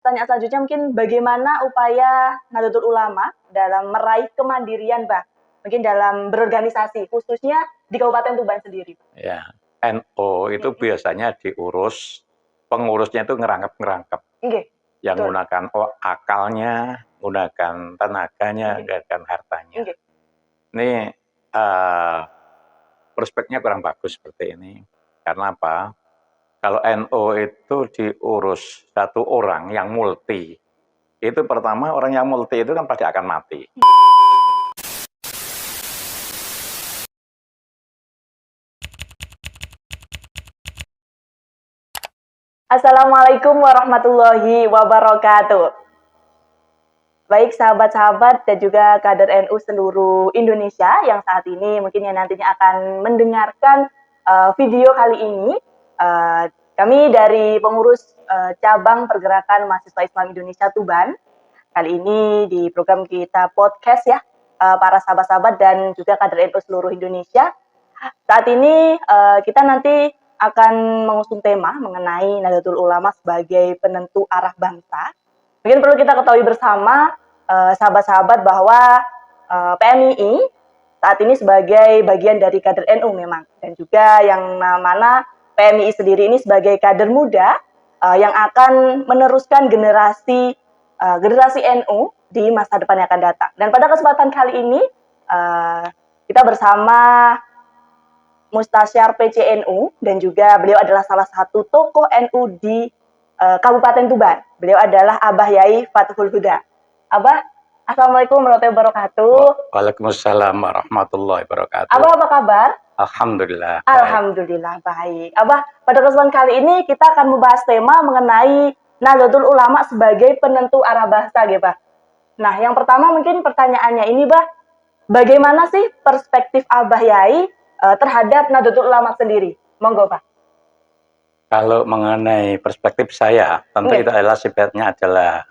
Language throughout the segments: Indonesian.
Tanya selanjutnya mungkin bagaimana upaya Nahdlatul Ulama dalam meraih kemandirian, Bah? Mungkin dalam berorganisasi, khususnya di Kabupaten Tuban sendiri. Ya, NU itu biasanya diurus, pengurusnya itu ngerangkep-ngerangkep. Yang betul. menggunakan akalnya, menggunakan tenaganya, menggunakan hartanya. Ini prospeknya kurang bagus seperti ini. Karena apa? Kalau NU itu diurus satu orang yang multi, itu pertama orang yang multi itu kan pasti akan mati. Assalamualaikum warahmatullahi wabarakatuh. Baik sahabat-sahabat dan juga kader NU seluruh Indonesia yang saat ini mungkin yang nantinya akan mendengarkan video kali ini. Kami dari pengurus cabang pergerakan mahasiswa Islam Indonesia Tuban. Kali ini di program kita podcast ya, para sahabat-sahabat dan juga kader NU seluruh Indonesia. Saat ini kita nanti akan mengusung tema mengenai Nahdlatul Ulama sebagai penentu arah bangsa. Mungkin perlu kita ketahui bersama sahabat-sahabat bahwa PMII saat ini sebagai bagian dari kader NU memang, dan juga yang mana PMII sendiri ini sebagai kader muda yang akan meneruskan generasi NU di masa depan yang akan datang. Dan pada kesempatan kali ini kita bersama Mustasyar PCNU dan juga beliau adalah salah satu tokoh NU di Kabupaten Tuban. Beliau adalah Abah Yai Fathul Huda. Abah, Assalamualaikum warahmatullahi wabarakatuh. Waalaikumsalam warahmatullahi wabarakatuh. Abah, apa kabar? Alhamdulillah. Alhamdulillah baik. Abah, pada kesempatan kali ini kita akan membahas tema mengenai Nahdlatul Ulama sebagai penentu arah bangsa, ya, Bah. Nah, yang pertama mungkin pertanyaannya ini, Bah, bagaimana sih perspektif Abah Yai terhadap Nahdlatul Ulama sendiri? Monggo, Pak. Kalau mengenai perspektif saya, tentu itu adalah sifatnya adalah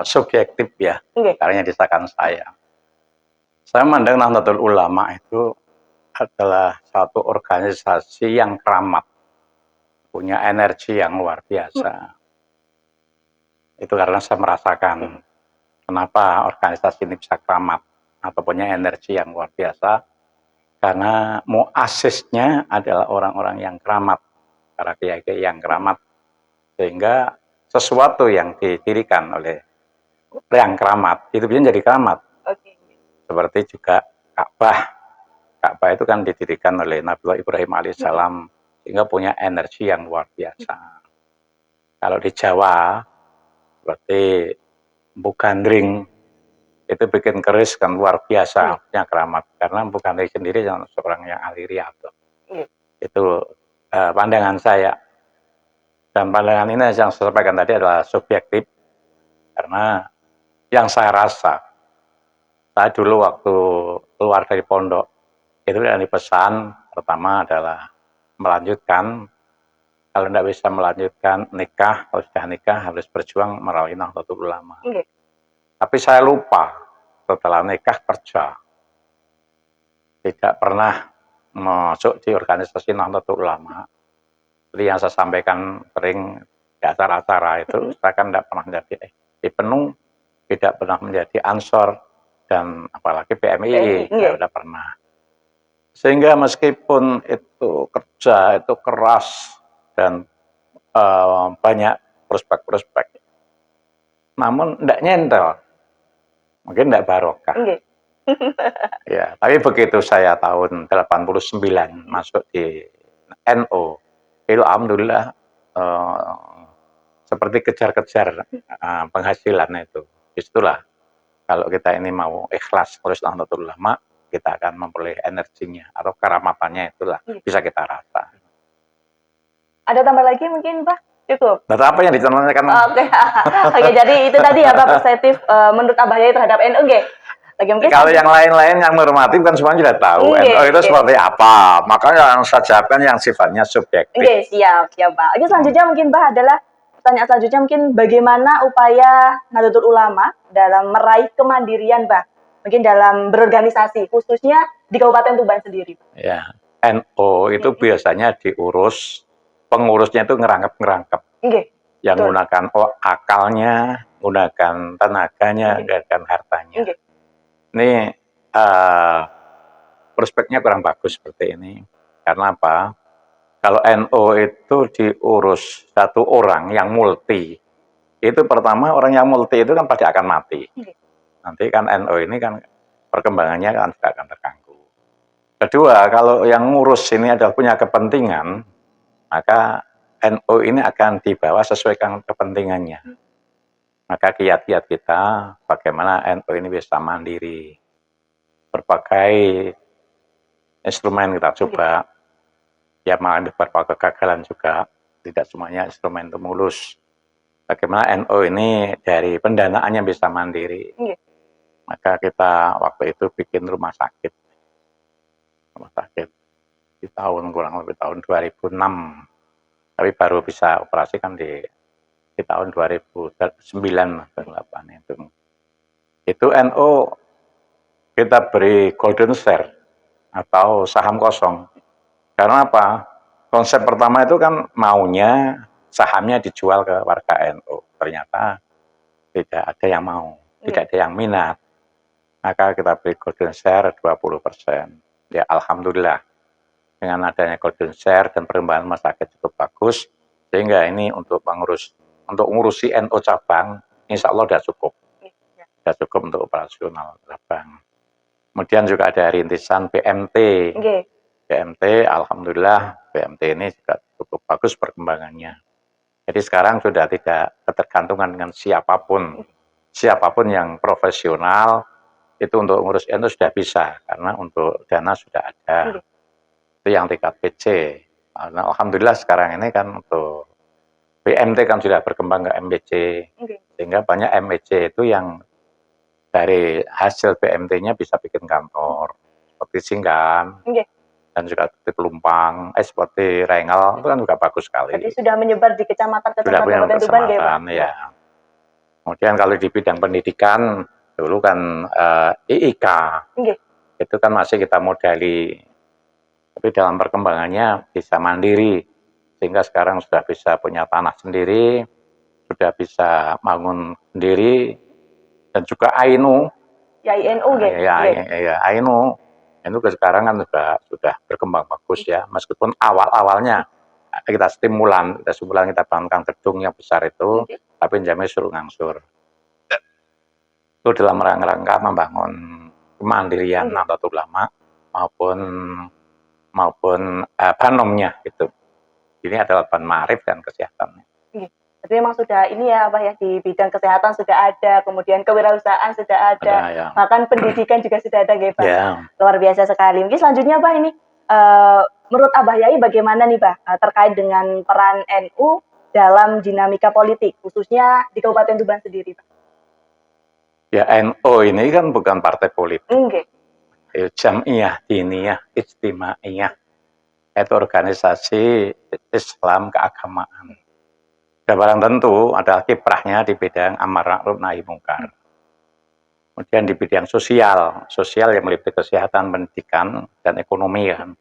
subjektif ya, karena disahkan saya. Saya memandang Nahdlatul Ulama itu adalah satu organisasi yang keramat, punya energi yang luar biasa. Itu karena saya merasakan kenapa organisasi ini bisa keramat atau punya energi yang luar biasa, karena muasisnya adalah orang-orang yang keramat, para kiai-kiai yang keramat, sehingga sesuatu yang didirikan oleh yang keramat itu bisa jadi keramat. Seperti juga Ka'bah itu kan didirikan oleh Nabi Ibrahim alaihissalam, sehingga punya energi yang luar biasa. Kalau di Jawa seperti Empu Gandring itu bikin keris kan luar biasa, punya keramat, karena Empu Gandring sendiri seorang yang ahli riyadhah. Itu pandangan saya. Dan pandangan ini yang saya sampaikan tadi adalah subjektif, karena yang saya rasa, saya dulu waktu keluar dari pondok, itu yang dipesan pertama adalah melanjutkan, kalau tidak bisa melanjutkan nikah, kalau sudah nikah harus berjuang merawat Nahdlatul Ulama. Tapi saya lupa, setelah nikah kerja, tidak pernah masuk di organisasi Nahdlatul Ulama. Seperti yang saya sampaikan sering di acara-acara itu, saya kan tidak pernah menjadi penuh, tidak pernah menjadi ansor, dan apalagi PMII, tidak pernah. Sehingga meskipun itu kerja, itu keras, dan banyak prospek-prospek, namun tidak nyentel, mungkin tidak barokah. Ya, tapi begitu saya tahun 89 masuk di NU, itu alhamdulillah seperti kejar-kejar penghasilan itu. Disitulah kalau kita ini mau ikhlas terus Nahdlatul Ulama, kita akan memperoleh energinya atau keramatannya, itulah bisa kita rasa. Ada tambah lagi mungkin, Pak? Cukup. Nah, apa yang ditanyakan? Oke, jadi itu tadi ya, Pak, perspektif menurut Abah Yai terhadap NU, kalau yang lain-lain yang normatif kan semuanya sudah tahu NU itu seperti apa. Makanya yang saya jawabkan yang sifatnya subjektif. Siap, Pak. Oke, selanjutnya mungkin, Pak, adalah pertanyaan selanjutnya mungkin bagaimana upaya Nahdlatul Ulama dalam meraih kemandirian, Pak? Mungkin dalam berorganisasi, khususnya di Kabupaten Tuban sendiri. Ya, NU itu biasanya diurus, pengurusnya itu ngerangkep-ngerangkep. yang Betul. menggunakan akalnya, menggunakan tenaganya, menggunakan hartanya. Ini prospeknya kurang bagus seperti ini. Karena apa? Kalau NU itu diurus satu orang yang multi, itu pertama orang yang multi itu kan pasti akan mati. Nanti kan NU ini kan perkembangannya kan juga akan terganggu. Kedua, kalau yang ngurus ini adalah punya kepentingan, maka NU ini akan dibawa sesuai dengan kepentingannya. Maka kiat-kiat kita bagaimana NU ini bisa mandiri. Berbagai instrumen kita coba, ya mengalami beberapa kegagalan juga, tidak semuanya instrumen itu mulus. Bagaimana NU ini dari pendanaannya bisa mandiri. Maka kita waktu itu bikin rumah sakit di tahun kurang lebih tahun 2006, tapi baru bisa operasi kan di tahun 2009 atau 2008 itu. Itu NU kita beri golden share atau saham kosong. Karena apa? Konsep pertama itu kan maunya sahamnya dijual ke warga NU. Ternyata tidak ada yang mau, tidak ada yang minat. Maka kita beri golden share 20%. Ya alhamdulillah dengan adanya golden share dan perkembangan rumah sakit cukup bagus, sehingga ini untuk ngurusi NU cabang, insya Allah sudah cukup. Sudah cukup untuk operasional cabang. Kemudian juga ada rintisan BMT. BMT, alhamdulillah BMT ini juga cukup bagus perkembangannya. Jadi sekarang sudah tidak ketergantungan dengan siapapun. Siapapun yang profesional itu untuk ngurus NU sudah bisa, karena untuk dana sudah ada. Itu yang tingkat PC. Nah, alhamdulillah sekarang ini kan untuk BMT kan sudah berkembang ke MBC. Sehingga banyak MBC itu yang dari hasil BMT-nya bisa bikin kantor. Seperti Singgan. Dan juga seperti Pelumpang, seperti Rengal, itu kan juga bagus sekali. Jadi sudah menyebar di kecamatan-kecamatan Tuban, ya. Kemudian kalau di bidang pendidikan, dulu kan IIK, itu kan masih kita modali. Tapi dalam perkembangannya bisa mandiri, sehingga sekarang sudah bisa punya tanah sendiri, sudah bisa bangun sendiri, dan juga AINU. Ya, INU, AINU. Itu sekarang kan sudah berkembang bagus ya, meskipun awal-awalnya kita stimulan kita bangunkan gedung yang besar itu, tapi jamnya suruh ngangsur. Itu dalam rangka membangun kemandirian Nahdlatul Ulama maupun banomnya gitu. Ini adalah ban ma'rif dan kesehatan. Jadi memang sudah ini ya Pak ya, di bidang kesehatan sudah ada, kemudian kewirausahaan sudah ada, bahkan pendidikan juga sudah ada Pak. Luar biasa sekali. Mungkin selanjutnya Pak ini menurut Abah Yai bagaimana nih Pak terkait dengan peran NU dalam dinamika politik khususnya di Kabupaten Tuban sendiri Pak? Ya, NU ini kan bukan partai politik. Jam'iyah Diniyah Ijtimaiyah. Itu organisasi Islam keagamaan. Dan barang tentu adalah kiprahnya di bidang amar ma'ruf nahi mungkar. Kemudian di bidang sosial yang meliputi kesehatan, pendidikan, dan ekonomi kan.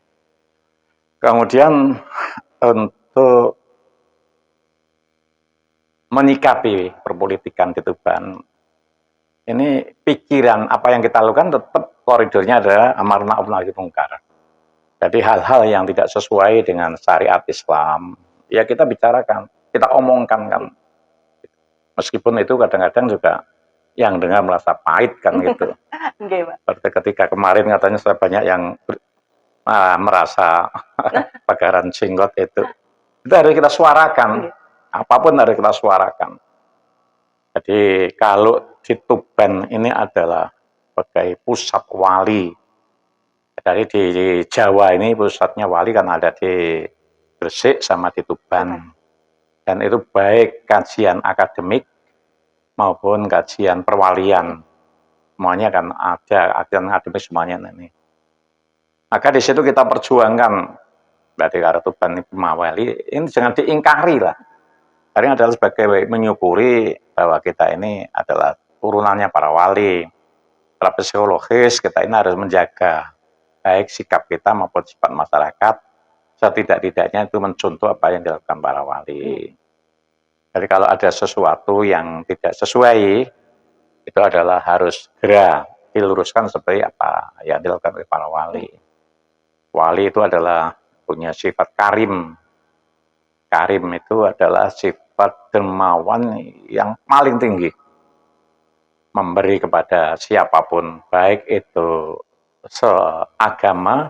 Kemudian untuk menyikapi perpolitikan di Tuban, ini pikiran apa yang kita lakukan tetap koridornya adalah amar ma'ruf nahi mungkar. Jadi hal-hal yang tidak sesuai dengan syariat Islam, ya kita bicarakan, kita omongkan kan. Meskipun itu kadang-kadang juga yang dengar merasa pahit kan gitu. Seperti ketika kemarin katanya saya banyak yang merasa bakaran jenggot itu harus kita suarakan. Apapun harus kita suarakan. Jadi kalau di Tuban ini adalah sebagai pusat wali. Dari di Jawa ini pusatnya wali kan ada di Gresik sama di Tuban. Dan itu baik kajian akademik maupun kajian perwalian. Semuanya kan ada kajian akademik semuanya ini. Maka di situ kita perjuangkan berarti karena Tuban ini mawali, ini jangan diingkari lah. Karena adalah sebagai menyukuri bahwa kita ini adalah turunannya para wali. Secara psikologis kita ini harus menjaga baik sikap kita maupun sifat masyarakat, setidak-tidaknya itu mencontoh apa yang dilakukan para wali. Jadi kalau ada sesuatu yang tidak sesuai, itu adalah harus segera diluruskan seperti apa yang dilakukan oleh para wali. Wali itu adalah punya sifat karim. Karim itu adalah sifat dermawan yang paling tinggi. Memberi kepada siapapun, baik itu seagama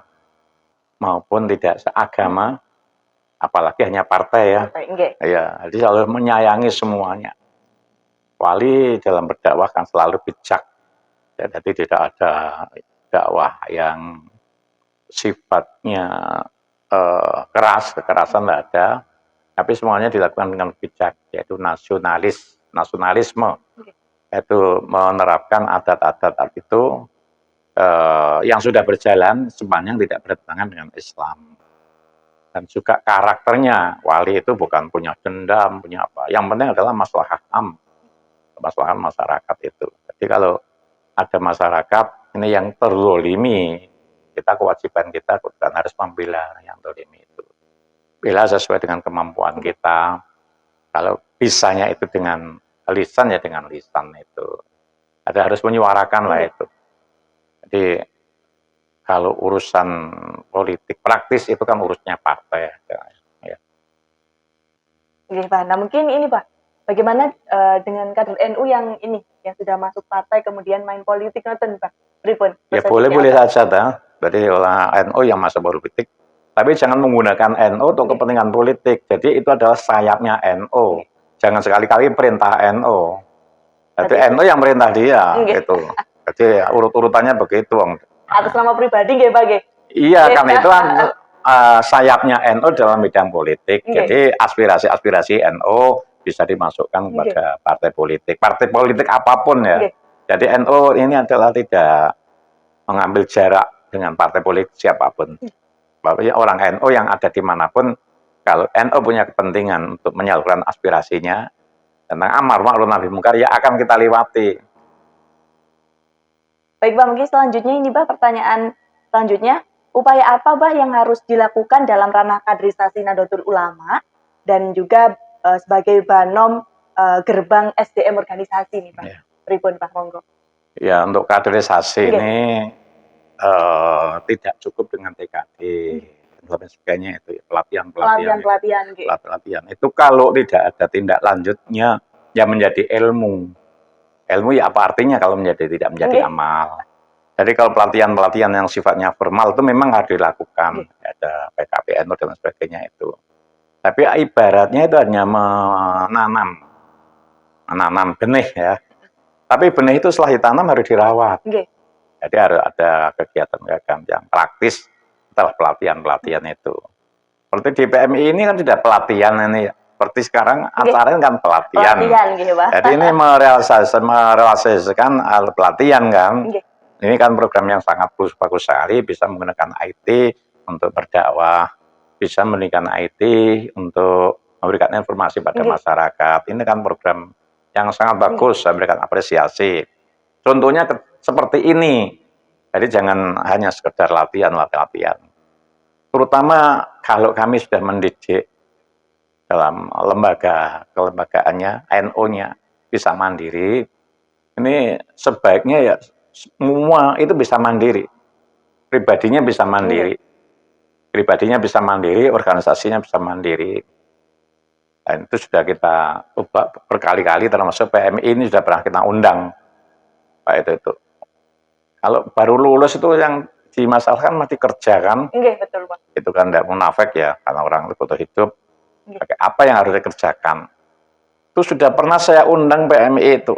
maupun tidak seagama, apalagi hanya partai ya. Ya, jadi selalu menyayangi semuanya. Wali dalam berdakwah kan selalu bijak. Jadi tidak ada dakwah yang sifatnya kekerasan tidak ada, tapi semuanya dilakukan dengan bijak, yaitu nasionalisme, yaitu menerapkan adat-adat itu yang sudah berjalan sepanjang tidak bertentangan dengan Islam. Dan juga karakternya, wali itu bukan punya dendam, punya apa. Yang penting adalah maslahat maslahat masyarakat itu. Jadi kalau ada masyarakat ini yang terzolimi, kita kewajiban kita bukan harus membela yang terzolimi itu. Bela sesuai dengan kemampuan kita. Kalau bisanya itu dengan lisan ya dengan lisan itu. Ada harus menyuarakan lah itu. Jadi kalau urusan politik praktis itu kan urusnya partai. Ya. Oke, Pak. Nah mungkin ini Pak, bagaimana dengan kader NU yang ini, yang sudah masuk partai kemudian main politik nonton Pak? Pripun? Ya boleh-boleh saja dah. Berarti orang NU yang masuk politik, tapi jangan menggunakan NU untuk kepentingan politik. Jadi itu adalah sayapnya NU. Jangan sekali-kali perintah NU. Jadi NU yang perintah dia gitu. Jadi urut-urutannya begitu. Atas nama pribadi nggih Pak nggih. Iya, kan itu kan sayapnya NU dalam bidang politik. Jadi aspirasi-aspirasi NU bisa dimasukkan kepada partai politik apapun ya. Jadi NU ini adalah tidak mengambil jarak dengan partai politik siapapun. Bahwa orang NU yang ada dimanapun, kalau NU punya kepentingan untuk menyalurkan aspirasinya tentang amar ma'ruf nahi munkar, ya akan kita lewati. Baik Pak, mungkin selanjutnya ini Pak, pertanyaan selanjutnya, upaya apa Pak yang harus dilakukan dalam ranah kaderisasi Nahdlatul Ulama dan juga sebagai banom gerbang SDM organisasi nih Pak? Ya. Pripun Pak, monggo. Ya, untuk kaderisasi ini tidak cukup dengan TKD dan sebagainya itu pelatihan. Itu kalau tidak ada tindak lanjutnya ya menjadi ilmu. Ilmu ya apa artinya kalau tidak menjadi amal. Jadi kalau pelatihan yang sifatnya formal itu memang harus dilakukan. Ada PKPNU dan sebagainya itu. Tapi ibaratnya itu hanya menanam benih ya. Tapi benih itu setelah ditanam harus dirawat. Jadi harus ada kegiatan yang praktis setelah pelatihan itu. Seperti di PMI ini kan tidak pelatihan ini. Seperti sekarang acaranya kan pelatihan gitu, jadi ini merealisasikan pelatihan kan. Ini kan program yang sangat bagus sekali, bisa menggunakan IT untuk berdakwah, bisa menggunakan IT untuk memberikan informasi pada masyarakat. Ini kan program yang sangat bagus, saya berikan apresiasi. Contohnya seperti ini, jadi jangan hanya sekedar latihan. Terutama kalau kami sudah mendidik dalam kelembagaannya, NU-nya bisa mandiri, ini sebaiknya ya semua itu bisa mandiri. Pribadinya bisa mandiri, organisasinya bisa mandiri. Dan itu sudah kita ubah berkali-kali, termasuk PMI ini sudah pernah kita undang. Pak itu. Kalau baru lulus itu yang dimasalahkan masih kerja kan? Betul Pak. Itu kan tidak munafik ya, karena orang itu butuh hidup. Apa yang harus dikerjakan? Itu sudah pernah saya undang PMI itu.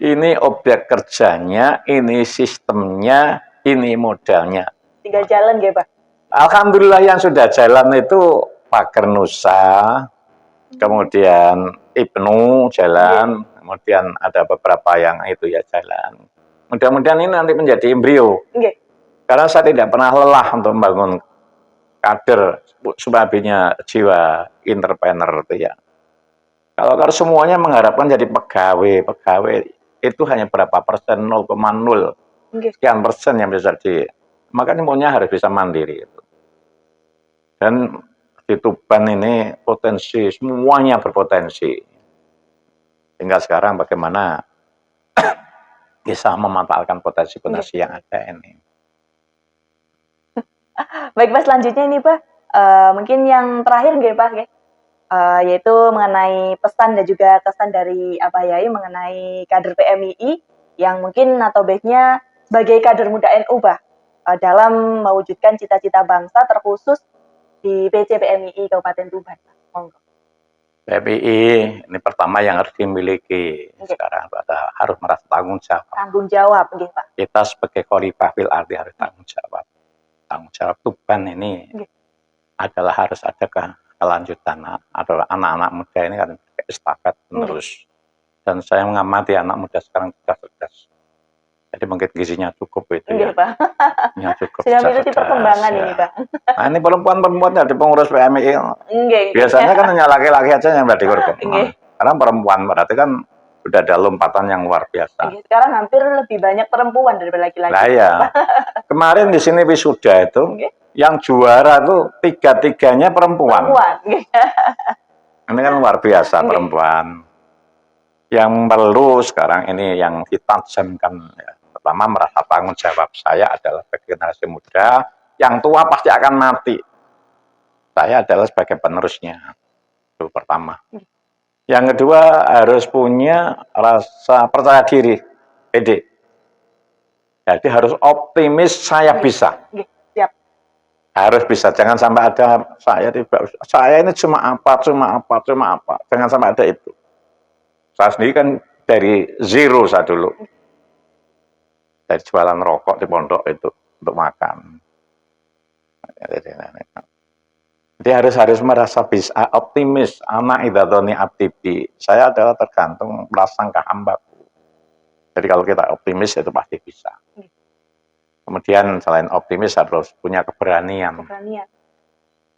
Ini objek kerjanya, ini sistemnya, ini modalnya. Tinggal jalan ya Pak? Alhamdulillah yang sudah jalan itu Pak Kernusa, kemudian Ibnu jalan, kemudian ada beberapa yang itu ya jalan. Mudah-mudahan ini nanti menjadi embrio. Karena saya tidak pernah lelah untuk membangun kader, sebabnya jiwa entrepreneur itu ya. Kalau semuanya mengharapkan jadi pegawai itu hanya berapa persen, 0,0 sekian persen yang bisa jadi. Makanya semuanya harus bisa mandiri. Dan di Tuban ini potensi, semuanya berpotensi. Tinggal sekarang bagaimana bisa memanfaatkan potensi-potensi yang ada ini. Baik Pak, selanjutnya ini Pak, mungkin yang terakhir nggih Pak, nggih. Yaitu mengenai pesan dan juga kesan dari Abah Yai mengenai kader PMII yang mungkin atau baiknya sebagai kader muda NU Pak, dalam mewujudkan cita-cita bangsa terkhusus di PC PMII Kabupaten Tuban. Monggo. PMII ini pertama yang harus dimiliki sekarang harus merasa tanggung jawab. Tanggung jawab, nggih Pak. Kita sebagai khalifah fil ardi harus tanggung jawab. Tanggung jawab Tuban ini adalah harus ada kelanjutan. Adalah anak-anak muda ini kan estafet menerus. Dan saya mengamati anak muda sekarang cerdas. Jadi mungkin gizinya cukup itu ya. Pak. Ya, cukup. Sudah mengikuti perkembangan ya. ini Pak. Nah, ini perempuan-perempuan jadi pengurus PMII. Biasanya kan hanya laki-laki aja yang berarti korban. Karena perempuan berarti kan sudah ada lompatan yang luar biasa. Sekarang hampir lebih banyak perempuan daripada laki-laki. Nah ya, kemarin di sini wisuda itu, yang juara tuh tiga-tiganya perempuan. Ini kan luar biasa perempuan. Yang perlu sekarang ini yang ditajamkan, ya. Pertama merasa tanggung jawab saya adalah sebagai generasi muda, yang tua pasti akan mati. Saya adalah sebagai penerusnya. Itu pertama. Yang kedua harus punya rasa percaya diri, pede. Jadi harus optimis saya bisa. Siap. Harus bisa, jangan sampai ada saya ini cuma apa. Jangan sampai ada itu. Saya sendiri kan dari zero saya dulu. Dari jualan rokok di pondok itu untuk makan. Jadi harus merasa bisa, optimis. Anak idadoni abdibi. Saya adalah tergantung prasangka hambaku. Jadi kalau kita optimis itu pasti bisa. Kemudian selain optimis harus punya keberanian.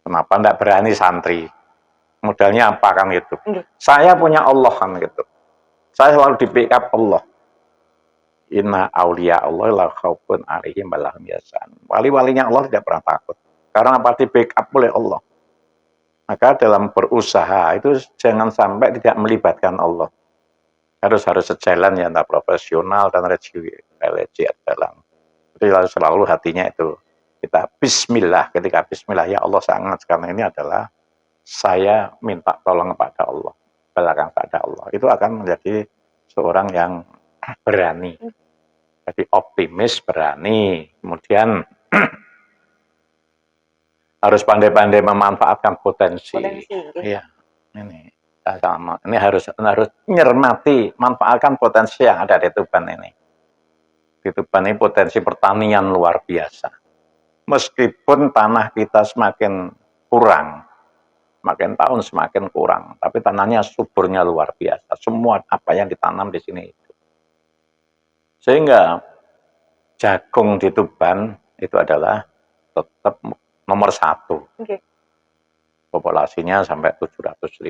Kenapa enggak berani santri? Modalnya apa kan gitu. Saya punya Allah kan gitu. Saya selalu di backup Allah. Inna auliya Allah la khaufun alaihim wa lahum yahzanun. Wali-walinya Allah tidak pernah takut. Karena apa? Di backup oleh Allah. Maka dalam berusaha itu jangan sampai tidak melibatkan Allah. Harus sejalan ya, antara profesional dan religi dalam. Jadi selalu hatinya itu kita bismillah. Ketika bismillah, ya Allah sangat karena ini adalah saya minta tolong kepada Allah. Belakang pada Allah. Itu akan menjadi seorang yang berani. Jadi optimis, berani. Kemudian harus pandai-pandai memanfaatkan potensi. Iya, ini harus nyermati, manfaatkan potensi yang ada di Tuban ini. Di Tuban ini potensi pertanian luar biasa. Meskipun tanah kita semakin kurang, makin tahun semakin kurang, tapi tanahnya suburnya luar biasa. Semua apa yang ditanam di sini itu. Sehingga jagung di Tuban itu adalah tetap nomor 1. Populasinya sampai 700.000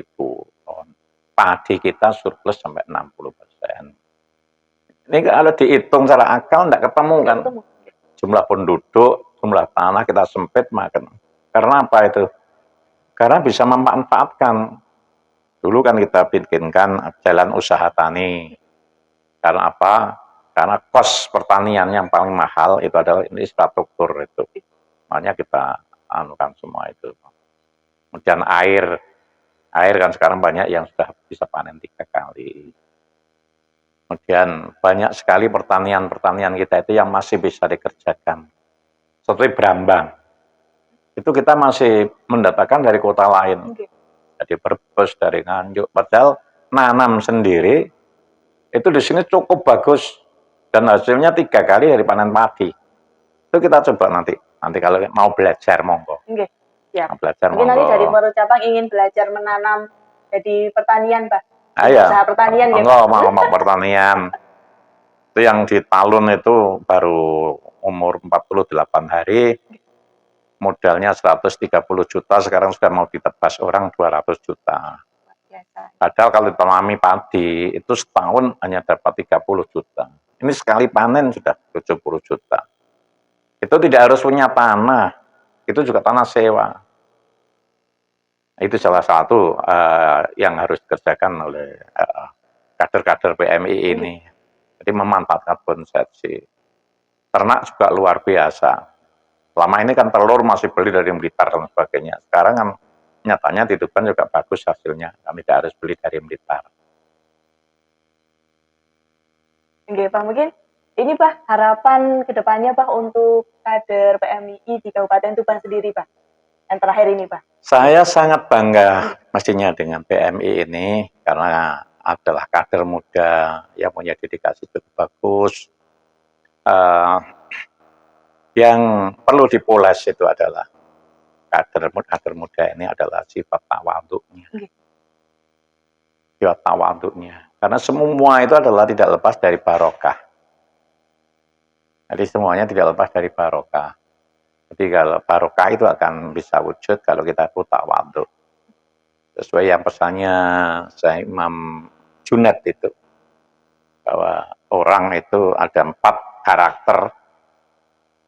ton. Padi kita surplus sampai 60%. Ini kalau dihitung secara akal tidak ketemu kan. Jumlah penduduk, jumlah tanah kita sempit makan. Karena apa itu? Karena bisa memanfaatkan. Dulu kan kita bikinkan jalan usaha tani. Karena apa? Karena kos pertanian yang paling mahal itu adalah infrastruktur itu. Makanya kita anukan semua itu. Kemudian air kan sekarang banyak yang sudah bisa panen 3 kali. Kemudian banyak sekali pertanian kita itu yang masih bisa dikerjakan. Seperti Brambang. Itu kita masih mendatangkan dari kota lain. Jadi Brebes, dari Nganjuk. Padahal nanam sendiri itu di sini cukup bagus. Dan hasilnya 3 kali dari panen padi. Itu kita coba nanti kalau mau belajar monggo. Siap. Belajar mungkin monggo. Nanti dari Poro Cabang ingin belajar menanam jadi pertanian, Pak. Usaha pertanian ya, Pak. Mau pertanian. Itu yang di Talun itu baru umur 48 hari. Modalnya 130 juta, sekarang sudah mau ditebas orang 200 juta. Padahal kalau ditanami padi itu setahun hanya dapat 30 juta. Ini sekali panen sudah 70 juta. Itu tidak harus punya tanah, itu juga tanah sewa. Itu salah satu yang harus dikerjakan oleh kader-kader PMI ini. Jadi memanfaatkan konsepsi. Ternak juga luar biasa. Selama ini kan telur masih beli dari Blitar dan sebagainya. Sekarang kan nyatanya di Tuban juga bagus hasilnya. Kami tidak harus beli dari Blitar. Oke, Pak, mungkin ini Pak, harapan kedepannya Pak untuk kader PMII di Kabupaten Tuban sendiri Pak. Yang terakhir ini Pak. Saya sangat bangga mestinya dengan PMI ini karena adalah kader muda yang punya dedikasi cukup bagus. Yang perlu dipoles itu adalah kader muda ini adalah sifat tawaduknya. Sifat tawaduknya. Karena semua itu adalah tidak lepas dari barokah. Jadi semuanya tidak lepas dari barokah. Jadi kalau barokah itu akan bisa wujud kalau kita itu tawaduk. Sesuai yang pesannya Syekh Imam Junaid itu. Bahwa orang itu ada 4 karakter.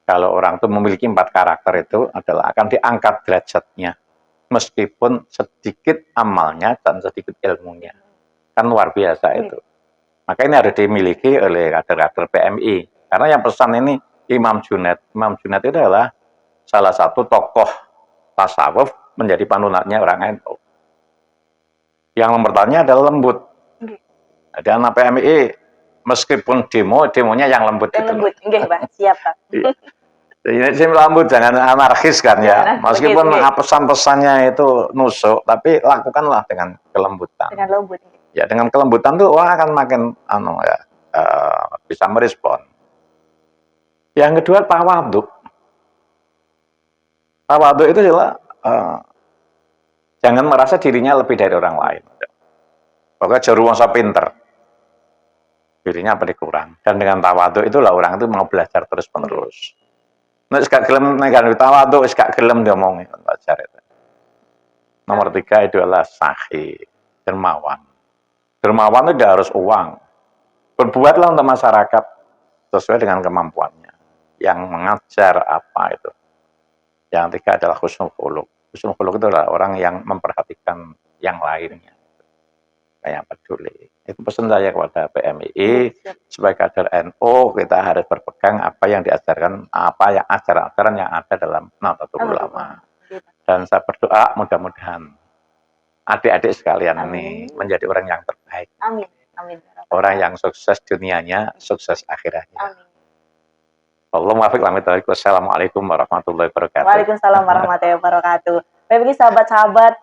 Kalau orang itu memiliki 4 karakter itu adalah akan diangkat derajatnya. Meskipun sedikit amalnya dan sedikit ilmunya. Kan luar biasa itu. Maka ini harus dimiliki oleh kader-kader PMI. Karena yang pesan ini Imam Junaid. Imam Junaid itu adalah salah satu tokoh tasawuf menjadi panunannya orang NU. Yang nomor pertama adalah lembut. Jadi anak PMI meskipun demonya yang lembut. Yang lembut, enggak Pak, siap Pak. Ini lembut, jangan anarkis kan ya. Meskipun pesan-pesannya itu nusuk, tapi lakukanlah dengan kelembutan. Dengan lembut. Ya dengan kelembutan tuh orang akan makin bisa merespon. Yang kedua tawaduk. Tawaduk itu adalah jangan merasa dirinya lebih dari orang lain. Pokoknya jaru wong pinter. Dirinya apa dikurang. Dan dengan tawaduk itulah orang itu mau belajar terus-menerus. Nek gak gelem nek tawaduk, gak gelem diomongin belajar itu. Nomor 3 itu adalah sahi, dermawan. Dermawan itu tidak harus uang. Berbuatlah untuk masyarakat sesuai dengan kemampuannya. Yang mengajar apa itu. Yang 3 adalah husnul khuluq. Husnul khuluq itu adalah orang yang memperhatikan yang lainnya. Kayak peduli. Itu pesan saya kepada PMII sebagai kader NU kita harus berpegang apa yang diajarkan, apa yang ajaran-ajaran yang ada dalam Nahdlatul Ulama. Dan saya berdoa mudah-mudahan adik-adik sekalian ini menjadi orang yang terbaik. Amin. Amin. Orang yang sukses dunianya, sukses akhiratnya. Amin. Wassalamualaikum warahmatullahi wabarakatuh. Waalaikumsalam warahmatullahi wabarakatuh. Baik, sahabat-sahabat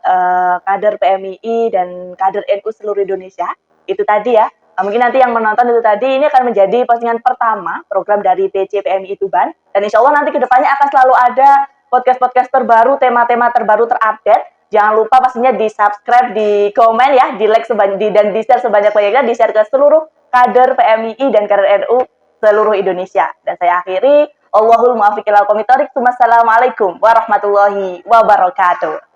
kader PMII dan kader NU seluruh Indonesia, itu tadi ya. Mungkin nanti yang menonton itu tadi, ini akan menjadi postingan pertama program dari PC PMII Tuban. Dan insya Allah nanti kedepannya akan selalu ada podcast-podcast terbaru, tema-tema terbaru terupdate. Jangan lupa pastinya di-subscribe, di-komen ya, di-like dan di-share sebanyak-banyaknya, di-share ke seluruh kader PMII dan kader NU seluruh Indonesia. Dan saya akhiri, Allahul muwaffiq ilal aqwamit thoriq. Wassalamualaikum warahmatullahi wabarakatuh.